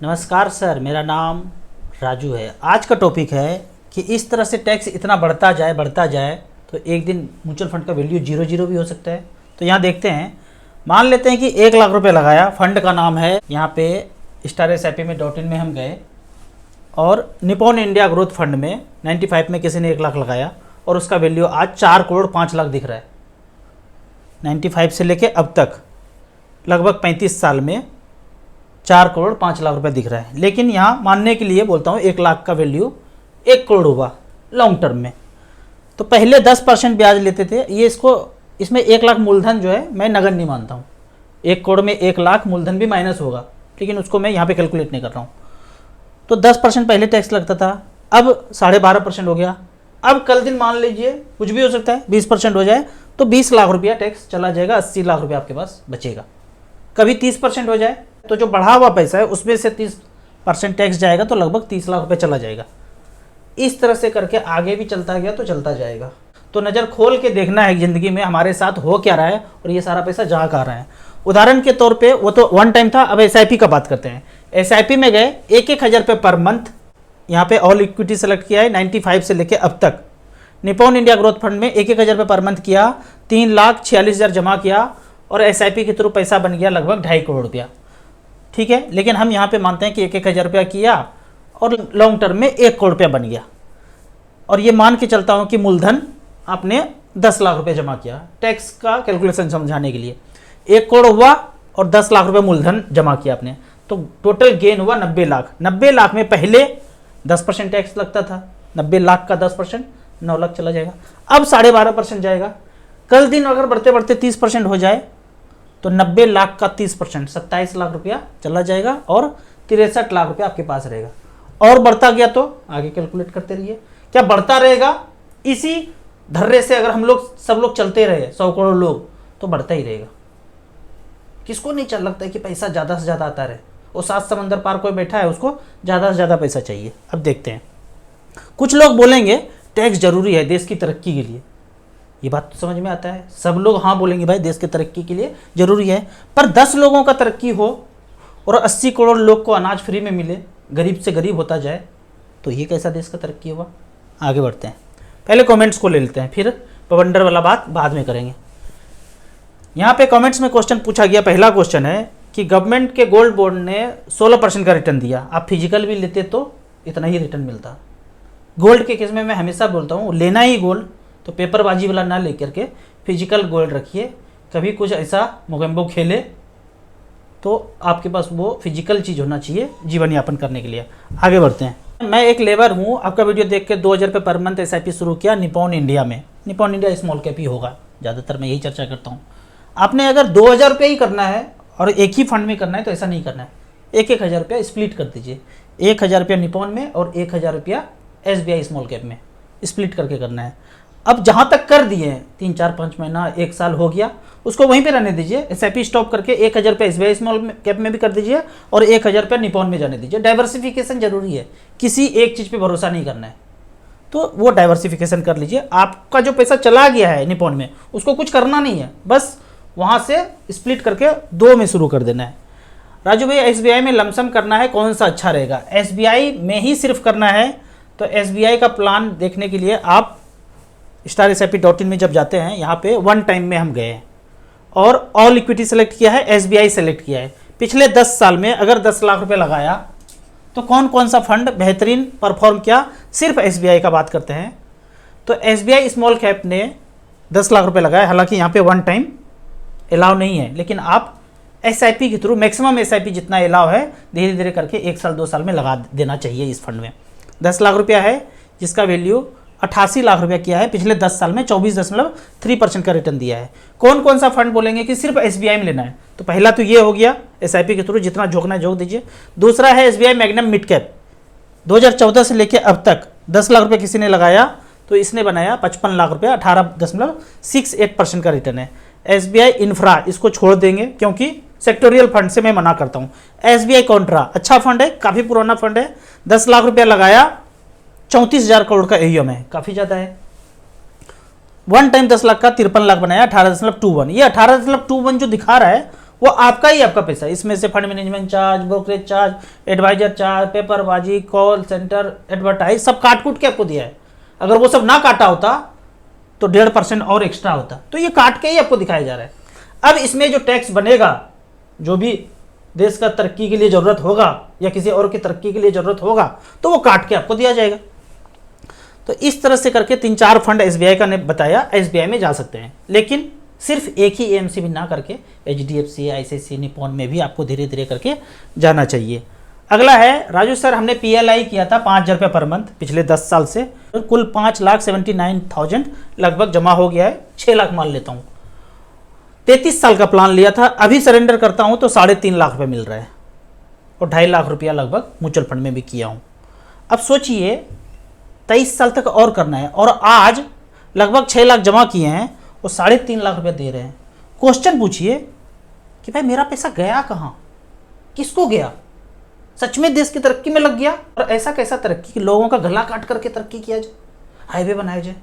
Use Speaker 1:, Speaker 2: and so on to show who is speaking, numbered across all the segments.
Speaker 1: नमस्कार सर, मेरा नाम राजू है। आज का टॉपिक है कि इस तरह से टैक्स इतना बढ़ता जाए तो एक दिन म्यूचुअल फंड का वैल्यू जीरो जीरो भी हो सकता है। तो यहाँ देखते हैं, मान लेते हैं कि 1 लाख रुपए लगाया, फंड का नाम है, यहाँ पे स्टार SIP में .in में हम गए और निपॉन इंडिया ग्रोथ फंड में 95 में किसी ने 1 लाख लगाया और उसका वैल्यू आज 4 करोड़ 5 लाख दिख रहा है। 95 से लेके अब तक लगभग 35 साल में 4 करोड़ 5 लाख रुपए दिख रहा है। लेकिन यहाँ मानने के लिए बोलता हूँ 1 लाख का वैल्यू 1 करोड़ हुआ लॉन्ग टर्म में, तो पहले 10% ब्याज लेते थे। ये इसमें 1 लाख मूलधन जो है मैं नगद नहीं मानता हूँ। 1 करोड़ में 1 लाख मूलधन भी माइनस होगा, लेकिन उसको मैं यहाँ पे कैलकुलेट नहीं कर रहा हूँ। तो 10% पहले टैक्स लगता था, अब 12.5% हो गया। अब कल दिन मान लीजिए कुछ भी हो सकता है, 20% हो जाए तो 20 लाख रुपया टैक्स चला जाएगा, 80 लाख रुपया आपके पास बचेगा। कभी 30% हो जाए तो जो बढ़ा हुआ पैसा है उसमें से 30% टैक्स जाएगा, तो लगभग 30 लाख रुपये चला जाएगा। इस तरह से करके आगे भी चलता गया तो चलता जाएगा। तो नज़र खोल के देखना है ज़िंदगी में हमारे साथ हो क्या रहा है और ये सारा पैसा जा कहाँ रहा है। उदाहरण के तौर पे वो तो वन टाइम था, अब SIP का बात करते हैं। SIP में गए 1-1 हज़ार रुपये पर मंथ, यहाँ पे ऑल इक्विटी सेलेक्ट किया है 95 से लेके अब तक। निपॉन इंडिया ग्रोथ फंड में 1-1 हज़ार रुपये पर मंथ किया, 3,46,000 जमा किया और SIP के थ्रू पैसा बन गया लगभग 2.5 करोड़ रुपया। ठीक है, लेकिन हम यहाँ पे मानते हैं कि 1-1 हज़ार रुपया किया और लॉन्ग टर्म में 1 करोड़ रुपया बन गया। और ये मान के चलता हूँ कि मूलधन आपने 10 लाख रुपये जमा किया, टैक्स का कैलकुलेशन समझाने के लिए 1 करोड़ हुआ और 10 लाख रुपये मूलधन जमा किया आपने, तो टोटल गेन हुआ 90 लाख। 90 लाख में पहले 10% टैक्स लगता था, 90 लाख का 10% 9 लाख चला जाएगा। अब 12.5% जाएगा। कल दिन अगर बढ़ते बढ़ते 30% हो जाए तो 90 लाख का 30% 27 लाख रुपया चला जाएगा और 63 लाख रुपया आपके पास रहेगा। और बढ़ता गया तो आगे कैलकुलेट करते रहिए, क्या बढ़ता रहेगा। इसी धर्रे से अगर हम लोग सब लोग चलते रहे 100 करोड़ लोग तो बढ़ता ही रहेगा। किसको नहीं चल लगता है कि पैसा ज़्यादा से ज़्यादा आता रहे। वो 7 समंदर पार कोई बैठा है, उसको ज़्यादा से ज़्यादा पैसा चाहिए। अब देखते हैं, कुछ लोग बोलेंगे टैक्स जरूरी है देश की तरक्की के लिए। ये बात तो समझ में आता है, सब लोग हाँ बोलेंगे भाई देश की तरक्की के लिए जरूरी है, पर 10 लोगों का तरक्की हो और 80 करोड़ लोग को अनाज फ्री में मिले, गरीब से गरीब होता जाए, तो ये कैसा देश का तरक्की होगा। आगे बढ़ते हैं, पहले कमेंट्स को ले लेते हैं, फिर पवंडर वाला बात बाद में करेंगे। यहाँ पे कमेंट्स में क्वेश्चन पूछा गया। पहला क्वेश्चन है कि गवर्नमेंट के गोल्ड बॉन्ड ने 16% का रिटर्न दिया, आप फिजिकल भी लेते तो इतना ही रिटर्न मिलता। गोल्ड के केस में मैं हमेशा बोलता हूँ लेना ही गोल्ड तो पेपरबाजी वाला ना लेकर के फिजिकल गोल्ड रखिए। कभी कुछ ऐसा मोगेम्बो खेले तो आपके पास वो फिजिकल चीज़ होना चाहिए जीवन यापन करने के लिए। आगे बढ़ते हैं, मैं एक लेबर हूँ, आपका वीडियो देख के 2,000 रुपये पर मंथ SIP शुरू किया निपॉन इंडिया में। निपॉन इंडिया स्मॉल कैप ही होगा, ज़्यादातर मैं यही चर्चा करता हूँ। आपने अगर 2,000 रुपये ही करना है और एक ही फंड में करना है तो ऐसा नहीं करना है, 1-1 हज़ार रुपया स्प्लिट कर दीजिए। 1 हज़ार रुपया निपॉन में और 1 हज़ार रुपया SBI स्मॉल कैप में स्प्लिट करके करना है। अब जहाँ तक कर दिए 3, 4, 5 महीना 1 साल हो गया, उसको वहीं पे रहने दीजिए। SIP स्टॉप करके 1 हज़ार रुपये SBI स्मॉल कैप में भी कर दीजिए और 1 हज़ार रुपये निपॉन में जाने दीजिए। डाइवर्सिफिकेशन जरूरी है, किसी एक चीज़ पे भरोसा नहीं करना है, तो वो डाइवर्सिफिकेशन कर लीजिए। आपका जो पैसा चला गया है निपॉन में उसको कुछ करना नहीं है, बस वहाँ से स्प्लिट करके 2 में शुरू कर देना है। राजू भाई SBI में लमसम करना है, कौन सा अच्छा रहेगा। SBI में ही सिर्फ करना है तो SBI का प्लान देखने के लिए आप स्टार SIP.in में जब जाते हैं, यहाँ पे वन टाइम में हम गए हैं और ऑल इक्विटी सेलेक्ट किया है, SBI सेलेक्ट किया है। पिछले 10 साल में अगर 10 लाख रुपए लगाया तो कौन कौन सा फंड बेहतरीन परफॉर्म किया, सिर्फ SBI का बात करते हैं। तो SBI स्मॉल कैप ने 10 लाख रुपए लगाया, हालांकि यहाँ पे वन टाइम अलाउ नहीं है, लेकिन आप SIP के थ्रू मैक्सिमम SIP जितना अलाउ है धीरे धीरे करके 1 साल 2 साल में लगा देना चाहिए। इस फंड में 10 लाख रुपया है जिसका वैल्यू 88 लाख रुपया किया है, पिछले 10 साल में 24.3% का रिटर्न दिया है। कौन कौन सा फंड बोलेंगे कि सिर्फ SBI में लेना है, तो पहला तो ये हो गया SIP के थ्रू जितना झोंकना है झोंक दीजिए। दूसरा है SBI मैग्नम मिड कैप, 2014 से लेके अब तक 10 लाख रुपये किसी ने लगाया तो इसने बनाया 55 लाख रुपया, 18.68% का रिटर्न है। SBI इंफ्रा इसको छोड़ देंगे क्योंकि सेक्टोरियल फंड से मैं मना करता हूँ। SBI कॉन्ट्रा अच्छा फंड है, काफ़ी पुराना फंड है, 10 लाख रुपया लगाया, 34,000 करोड़ का AUM है, काफ़ी ज़्यादा है। वन टाइम 10 लाख का 53 लाख बनाया, 18.21। ये 18.21 जो दिखा रहा है वो आपका ही आपका पैसा, इसमें से fund management charge, brokerage charge, adviser charge, पेपरबाजी, कॉल सेंटर, एडवर्टाइज सब काट कूट के आपको दिया है। अगर वो सब ना काटा होता तो 1.5% और एक्स्ट्रा होता। तो ये काट के ही आपको दिखाया जा रहा है। अब इसमें जो टैक्स बनेगा, जो भी देश का तरक्की के लिए ज़रूरत होगा या किसी और की तरक्की के लिए ज़रूरत होगा, तो वो काट के आपको दिया जाएगा। तो इस तरह से करके 3-4 फंड एसबीआई का ने बताया, एसबीआई में जा सकते हैं। लेकिन सिर्फ एक ही एएमसी भी ना करके एचडीएफसी, आईसीआईसीआई, निपॉन में भी आपको धीरे धीरे करके जाना चाहिए। अगला है राजू सर, हमने पीएलआई किया था 5,000 रुपये पर मंथ पिछले 10 साल से, तो कुल 5,79,000 लगभग जमा हो गया है। 6 लाख मान लेता हूँ, 33 साल का प्लान लिया था, अभी सरेंडर करता हूँ तो 3.5 लाख रुपये मिल रहा है और 2.5 लाख रुपया लगभग म्यूचुअल फंड में भी किया हूँ। अब सोचिए 23 साल तक और करना है और आज लगभग 6 लाख जमा किए हैं और 3.5 लाख रुपये दे रहे हैं। क्वेश्चन पूछिए कि भाई मेरा पैसा गया कहाँ, किसको गया? सच में देश की तरक्की में लग गया? और ऐसा कैसा तरक्की कि लोगों का गला काट करके तरक्की किया जाए, हाईवे बनाया जाए,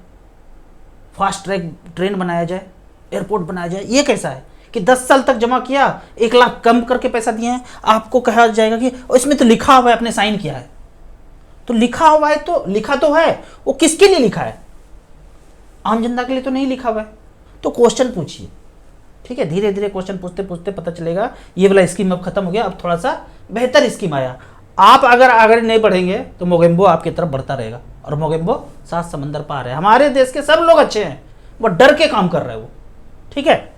Speaker 1: फास्ट ट्रैक ट्रेन बनाया जाए, एयरपोर्ट बनाया जाए? ये कैसा है कि 10 साल तक जमा किया, 1 लाख कम करके पैसा दिए हैं, आपको कहा जाएगा कि इसमें तो लिखा हुआ है, आपने साइन किया है। तो लिखा हुआ है तो लिखा तो है, वो किसके लिए लिखा है? आम जनता के लिए तो नहीं लिखा हुआ है। तो क्वेश्चन पूछिए, ठीक है? धीरे धीरे क्वेश्चन पूछते पूछते पता चलेगा ये वाला स्कीम अब खत्म हो गया, अब थोड़ा सा बेहतर स्कीम आया। आप अगर आगे नहीं बढ़ेंगे तो मोगेम्बो आपकी तरफ बढ़ता रहेगा और मोगेम्बो 7 समंदर पार है। हमारे देश के सब लोग अच्छे हैं, वो डर के काम कर रहे हैं वो, ठीक है?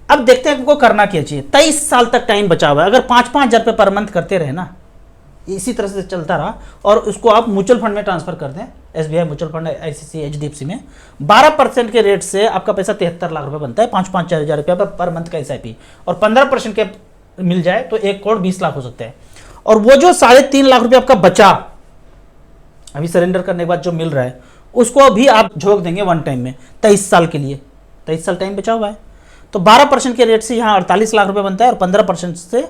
Speaker 1: अब देखते हैं आपको करना क्या चाहिए। 23 साल तक टाइम बचा हुआ है। अगर 5-5 हज़ार रुपये पर मंथ करते रहे ना, इसी तरह से चलता रहा और उसको आप म्यूचुअल फंड में ट्रांसफर कर दें, SBI mutual fund, ICICI, HDFC में 12% के रेट से आपका पैसा 73 लाख रुपए बनता है। 5-5 हज़ार रुपया पर मंथ का एसआईपी, और 15% के मिल जाए तो 1,20,00,000 हो सकते हैं। और वो जो 3.5 लाख रुपया आपका बचा अभी सरेंडर करने के बाद जो मिल रहा है, उसको भी आप झोंक देंगे वन टाइम में 23 साल के लिए। 23 साल टाइम बचा हुआ है तो 12% के रेट से यहाँ 48 लाख रुपए बनता है और 15% से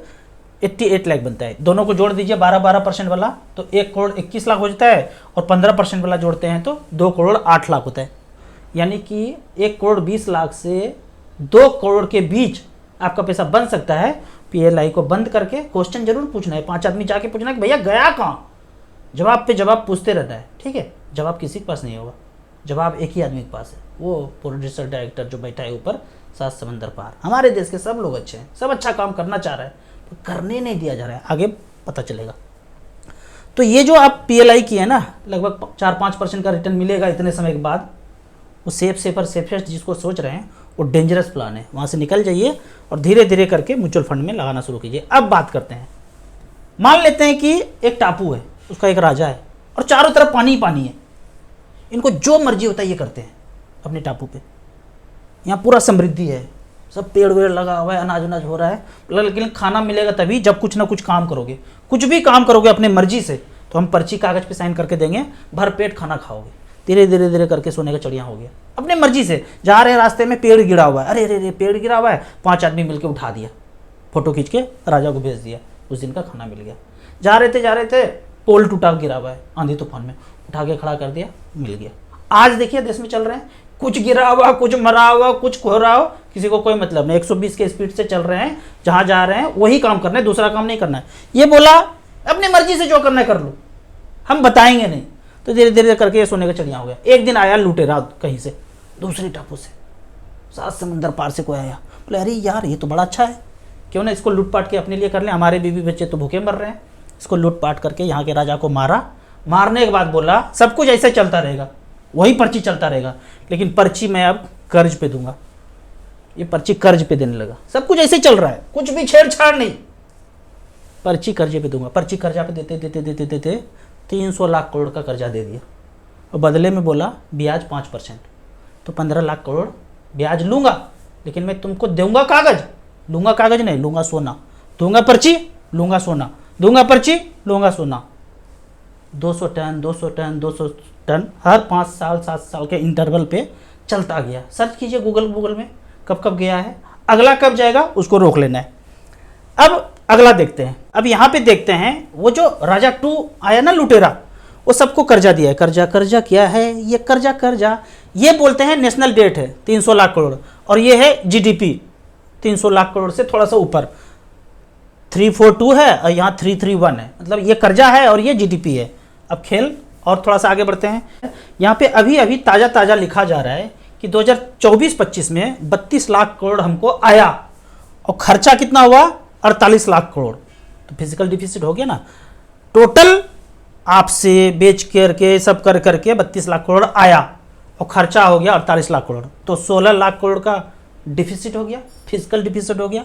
Speaker 1: 88 लाख बनता है। दोनों को जोड़ दीजिए 12% वाला तो 1,21,00,000 हो जाता है और 15% वाला जोड़ते हैं तो 2,08,00,000 होता है। यानी कि 1,20,00,000 से 2 करोड़ के बीच आपका पैसा बन सकता है। पीएलआई को बंद करके क्वेश्चन जरूर पूछना है, 5 आदमी जाके पूछना है कि भैया गया कहाँ, जवाब पे जवाब पूछते रहना है, ठीक है? जवाब किसी के पास नहीं होगा, जवाब एक ही आदमी के पास है, वो प्रोड्यूसर डायरेक्टर जो बैठा है ऊपर 7 समंदर पार। हमारे देश के सब लोग अच्छे हैं, सब अच्छा काम करना चाह रहे हैं, तो करने नहीं दिया जा रहा है, आगे पता चलेगा। तो ये जो आप पीएलआई की है ना, लगभग 4-5% का रिटर्न मिलेगा इतने समय के बाद, वो सेफेस्ट जिसको सोच रहे हैं वो डेंजरस प्लान है। वहाँ से निकल जाइए और धीरे धीरे करके म्यूचुअल फंड में लगाना शुरू कीजिए। अब बात करते हैं, मान लेते हैं कि एक टापू है, उसका एक राजा है और चारों तरफ पानी ही पानी है। इनको जो मर्जी होता है ये करते हैं अपने टापू पे। यहाँ पूरा समृद्धि है, सब पेड़ वेड़ लगा हुआ है, अनाज उनाज हो रहा है, लेकिन खाना मिलेगा तभी जब कुछ ना कुछ काम करोगे। कुछ भी काम करोगे अपने मर्जी से तो हम पर्ची कागज पे साइन करके देंगे, भर पेट खाना खाओगे। धीरे धीरे धीरे करके सोने का चिड़िया हो गया। अपने मर्जी से जा रहे हैं, रास्ते में पेड़ गिरा हुआ है, अरे अरे अरे पेड़ गिरा हुआ है, 5 आदमी मिलकर उठा दिया, फोटो खींच के राजा को भेज दिया, उस दिन का खाना मिल गया। जा रहे थे पोल टूटा गिरा हुआ है आंधी तूफान में, उठा के खड़ा कर दिया, मिल गया। आज देखिए देश में चल रहे हैं, कुछ गिरा हुआ, कुछ मरा हुआ, कुछ खो रहा हो, किसी को कोई मतलब नहीं। 120 के स्पीड से चल रहे हैं, जहां जा रहे हैं वही काम करना है, दूसरा काम नहीं करना है। ये बोला अपनी मर्जी से जो करना है कर लो, हम बताएंगे नहीं। तो धीरे धीरे करके ये सोने का चिड़िया हो गया। एक दिन आया लुटेरा कहीं से, दूसरे टापू से, 7 समंदर पार से कोई आया, बोले अरे यार ये तो बड़ा अच्छा है, क्यों ना इसको लूट पाट के अपने लिए कर लें, हमारे बीवी बच्चे तो भूखे मर रहे हैं। इसको लूट पाट करके यहाँ के राजा को मारा। मारने के बाद बोला सब कुछ ऐसे चलता रहेगा, वही पर्ची चलता रहेगा, लेकिन पर्ची मैं अब कर्ज पे दूंगा। ये पर्ची कर्ज पे देने लगा। सब कुछ ऐसे चल रहा है, कुछ भी छेड़छाड़ नहीं, पर्ची कर्जे पे दूंगा। पर्ची कर्जा पे देते देते देते देते 300 लाख करोड़ का कर्जा दे दिया और बदले में बोला ब्याज 5%, तो 15 लाख करोड़ ब्याज लूंगा, लेकिन मैं तुमको दूंगा कागज, लूंगा कागज नहीं, लूंगा सोना, दूंगा पर्ची, लूंगा सोना, दूंगा पर्ची, लूंगा सोना। 200 टन 200 टन 200 टन हर 5 साल 7 साल के इंटरवल पे चलता गया। सर्च कीजिए गूगल में कब कब गया है, अगला कब जाएगा उसको रोक लेना है। अब अगला देखते हैं। अब यहाँ पे देखते हैं वो जो राजा 2 आया ना लुटेरा, वो सबको कर्जा दिया है। कर्जा कर्जा क्या है ये, कर्जा कर्जा ये बोलते हैं नेशनल डेट है 300 लाख करोड़ और ये है जीडीपी 300 लाख करोड़ से थोड़ा सा ऊपर 342 है और यहाँ 331 है, मतलब ये कर्जा है और ये जीडीपी है। अब खेल और थोड़ा सा आगे बढ़ते हैं। यहाँ पे अभी अभी ताज़ा ताज़ा लिखा जा रहा है कि 2024-25 में 32 लाख करोड़ हमको आया और खर्चा कितना हुआ 48 लाख करोड़। तो फिजिकल डिफिसिट हो गया ना। टोटल आपसे बेच करके सब कर करके 32 लाख करोड़ आया और खर्चा हो गया 48 लाख करोड़, तो 16 लाख करोड़ का डिफिसिट हो गया, फिजिकल डिफिसिट हो गया।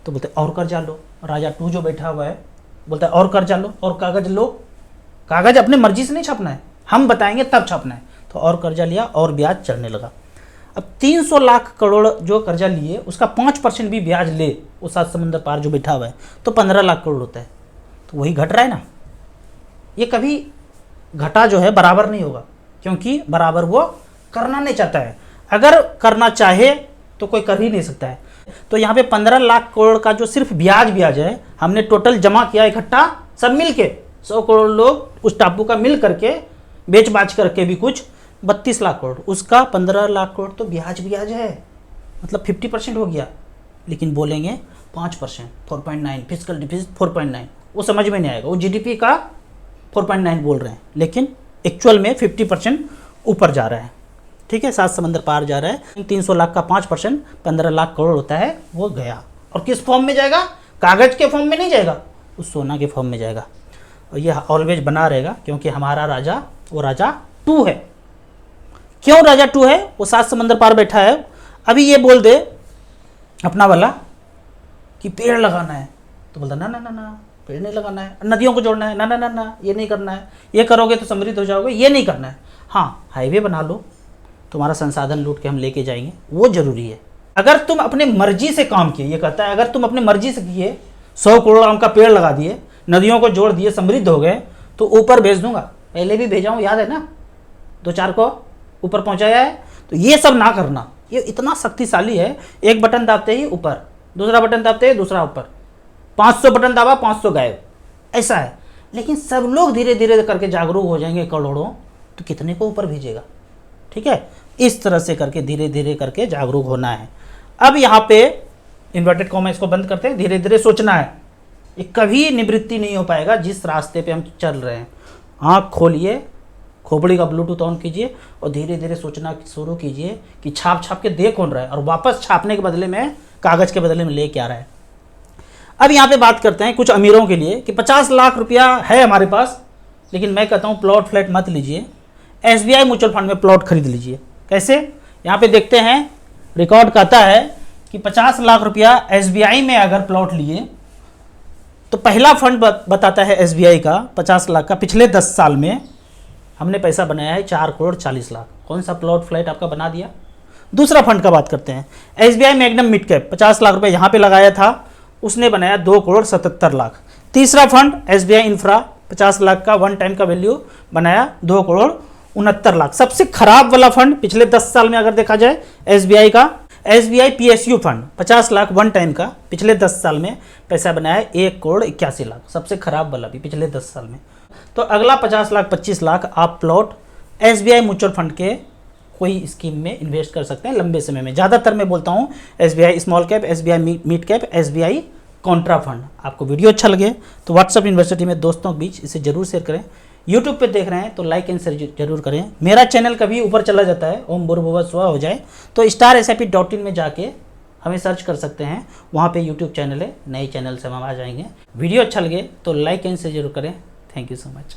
Speaker 1: तो बोलते और कर्जा लो। राजा टू जो बैठा हुआ है बोलता है और कर्जा लो और कागज लो। कागज अपने मर्जी से नहीं छापना है, हम बताएंगे तब छापना है। तो और कर्जा लिया और ब्याज चढ़ने लगा। अब 300 लाख करोड़ जो कर्जा लिए उसका 5% भी ब्याज ले, वो 7 समंदर पार जो बैठा हुआ है, तो 15 लाख करोड़ होता है। तो वही घट रहा है ना। ये कभी घटा जो है बराबर नहीं होगा, क्योंकि बराबर वो करना नहीं चाहता है। अगर करना चाहे तो कोई कर ही नहीं सकता है। तो यहाँ पे 15 लाख करोड़ का जो सिर्फ ब्याज है, हमने टोटल जमा किया इकट्ठा सब मिल के 100 करोड़ लोग उस टापू का मिल करके बेच बाच करके भी कुछ 32 लाख करोड़, उसका 15 लाख करोड़ तो ब्याज है, मतलब 50% हो गया। लेकिन बोलेंगे 5%, 4.9 फिजिकल डिफिसिट 4.9, वो समझ में नहीं आएगा। वो जीडीपी का 4.9 बोल रहे हैं, लेकिन एक्चुअल में 50% ऊपर जा रहा है। ठीक है, 7 समंदर पार जा रहा है। 300 लाख का 5% 15 लाख करोड़ होता है, वो गया। और किस फॉर्म में जाएगा? कागज के फॉर्म में नहीं जाएगा, उस सोना के फॉर्म में जाएगा। और यह ऑलवेज बना रहेगा, क्योंकि हमारा राजा वो राजा टू है। क्यों राजा टू है? वो 7 समंदर पार बैठा है। अभी ये बोल दे अपना वाला कि पेड़ लगाना है, तो बोलता ना ना ना ना, पेड़ नहीं लगाना है। नदियों को जोड़ना है, ना ना ना ना, ये नहीं करना है। ये करोगे तो समृद्ध हो जाओगे, ये नहीं करना है। हाँ, हाईवे बना लो, तुम्हारा संसाधन लूट के हम लेके जाएंगे, वो जरूरी है। अगर तुम अपने मर्जी से काम किए, ये कहता है, अगर तुम अपने मर्जी से किए, 100 करोड़ आम का पेड़ लगा दिए, नदियों को जोड़ दिए, समृद्ध हो गए, तो ऊपर भेज दूंगा। पहले भी भेजा हूँ, याद है ना, 2-4 को ऊपर पहुंचाया है। तो ये सब ना करना, ये इतना शक्तिशाली है। एक बटन दाबते ही ऊपर, दूसरा बटन दाबते ही दूसरा ऊपर, 500 बटन दाबा 500 गायब, ऐसा है। लेकिन सब लोग धीरे धीरे करके जागरूक हो जाएंगे करोड़ों, तो कितने को ऊपर भेजेगा? ठीक है, इस तरह से करके धीरे धीरे करके जागरूक होना है। अब यहाँ पे इन्वर्टेड कॉमा इसको बंद करते हैं, धीरे धीरे सोचना है। ये कभी निवृत्ति नहीं हो पाएगा जिस रास्ते पे हम चल रहे हैं। आँख खोलिए, खोपड़ी का ब्लूटूथ ऑन कीजिए और धीरे धीरे सोचना शुरू कीजिए कि छाप छाप के दे कौन रहा है, और वापस छापने के बदले में, कागज़ के बदले में ले क्या रहा है। अब यहाँ पे बात करते हैं कुछ अमीरों के लिए कि 50 लाख रुपया है हमारे पास, लेकिन मैं कहता हूँ प्लॉट फ्लैट मत लीजिए, SBI म्यूचुअल फंड में प्लॉट खरीद लीजिए। कैसे? यहाँ पे देखते हैं, रिकॉर्ड कहता है कि 50 लाख रुपया SBI में अगर प्लॉट लिए, तो पहला फंड बताता है SBI का 50 लाख का, पिछले 10 साल में हमने पैसा बनाया है 4 करोड़ 40 लाख। कौन सा प्लॉट फ्लैट आपका बना दिया? दूसरा फंड का बात करते हैं, SBI magnum mid cap 50 lakh रुपए यहाँ पे लगाया था, उसने बनाया 2 करोड़ 77 लाख। तीसरा फंड SBI इंफ्रा 50 लाख का वन टाइम का वैल्यू बनाया 2 करोड़ 69 लाख। सबसे खराब वाला फंड पिछले 10 साल में अगर देखा जाए SBI का, SBI PSU fund 50 lakh one time का, पिछले 10 साल में पैसा बनाया 1 करोड़ 81 लाख। सबसे खराब वाला भी पिछले 10 साल में। तो अगला 50 लाख 25 लाख आप प्लॉट SBI म्यूचुअल फंड के कोई स्कीम में इन्वेस्ट कर सकते हैं लंबे समय में। ज़्यादातर मैं बोलता हूँ SBI small cap, SBI mid cap, SBI Contra fund. आपको वीडियो अच्छा लगे तो व्हाट्सअप यूनिवर्सिटी में दोस्तों के बीच इसे जरूर शेयर करें। यूट्यूब पे देख रहे हैं तो लाइक एंड शेयर जरूर करें। मेरा चैनल कभी ऊपर चला जाता है, ओम भूर्भुवः स्वः हो जाए, तो StarSIP.in में जाके हमें सर्च कर सकते हैं, वहाँ पे यूट्यूब चैनल है, नए चैनल से हम आ जाएंगे। वीडियो अच्छा लगे तो लाइक एंड शेयर जरूर करें। Thank you so much.